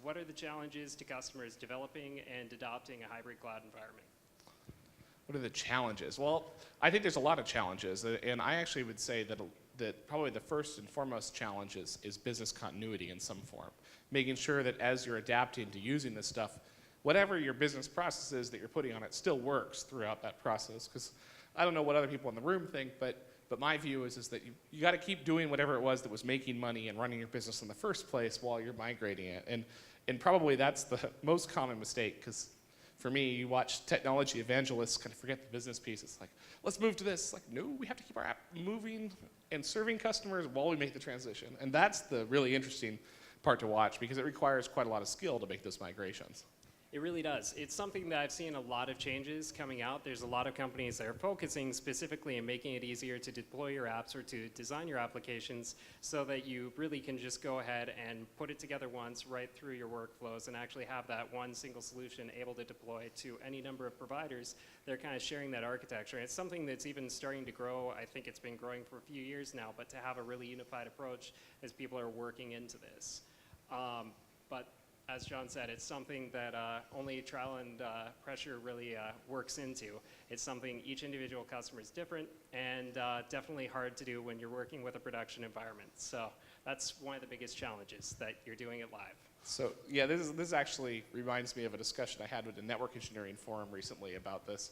What are the challenges to customers developing and adopting a hybrid cloud environment? What are the challenges? Well, I think there's a lot of challenges, and I actually would say that probably the first and foremost challenge is business continuity in some form. Making sure that as you're adapting to using this stuff, whatever your business process is that you're putting on it still works throughout that process. Because I don't know what other people in the room think, but my view is that you got to keep doing whatever it was that was making money and running your business in the first place while you're migrating it. And probably that's the most common mistake, because for me, you watch technology evangelists kind of forget the business piece. It's like, let's move to this. It's like, no, we have to keep our app moving and serving customers while we make the transition. And that's the really interesting part to watch, because it requires quite a lot of skill to make those migrations. It really does. It's something that I've seen a lot of changes coming out. There's a lot of companies that are focusing specifically on making it easier to deploy your apps or to design your applications so that you really can just go ahead and put it together once right through your workflows and actually have that one single solution able to deploy to any number of providers. They're kind of sharing that architecture. And it's something that's even starting to grow. I think it's been growing for a few years now, but to have a really unified approach as people are working into this. But as John said, it's something that only trial and pressure really works into. It's something each individual customer is different, and definitely hard to do when you're working with a production environment. So that's one of the biggest challenges, that you're doing it live. So yeah, this actually reminds me of a discussion I had with a network engineering forum recently about this.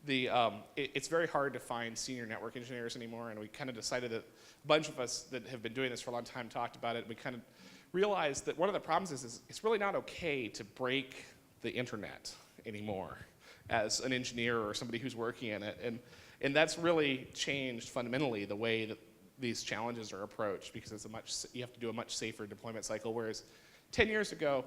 It's very hard to find senior network engineers anymore, and we kind of decided that a bunch of us that have been doing this for a long time talked about it, and we kind of realized that one of the problems is it's really not okay to break the internet anymore as an engineer or somebody who's working in it. And that's really changed fundamentally the way that these challenges are approached, because you have to do a much safer deployment cycle. Whereas 10 years ago,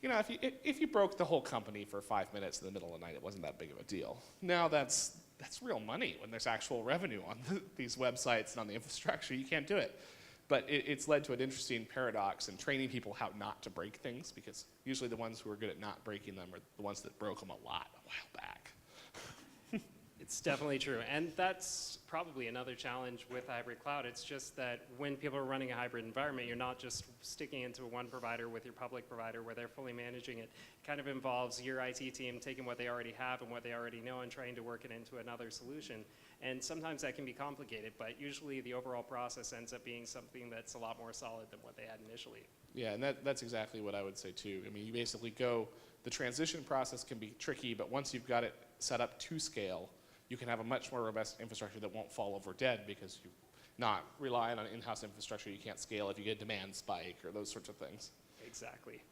if you broke the whole company for 5 minutes in the middle of the night, it wasn't that big of a deal. Now that's real money when there's actual revenue on these websites and on the infrastructure. You can't do it. But it's led to an interesting paradox in training people how not to break things, because usually the ones who are good at not breaking them are the ones that broke them a while back. It's definitely true. And that's probably another challenge with hybrid cloud. It's just that when people are running a hybrid environment, you're not just sticking into one provider with your public provider where they're fully managing it. It kind of involves your IT team taking what they already have and what they already know and trying to work it into another solution. And sometimes that can be complicated, but usually the overall process ends up being something that's a lot more solid than what they had initially. Yeah, and that's exactly what I would say too. I mean, you basically the transition process can be tricky, but once you've got it set up to scale, you can have a much more robust infrastructure that won't fall over dead, because you're not relying on in-house infrastructure. You can't scale if you get a demand spike or those sorts of things. Exactly.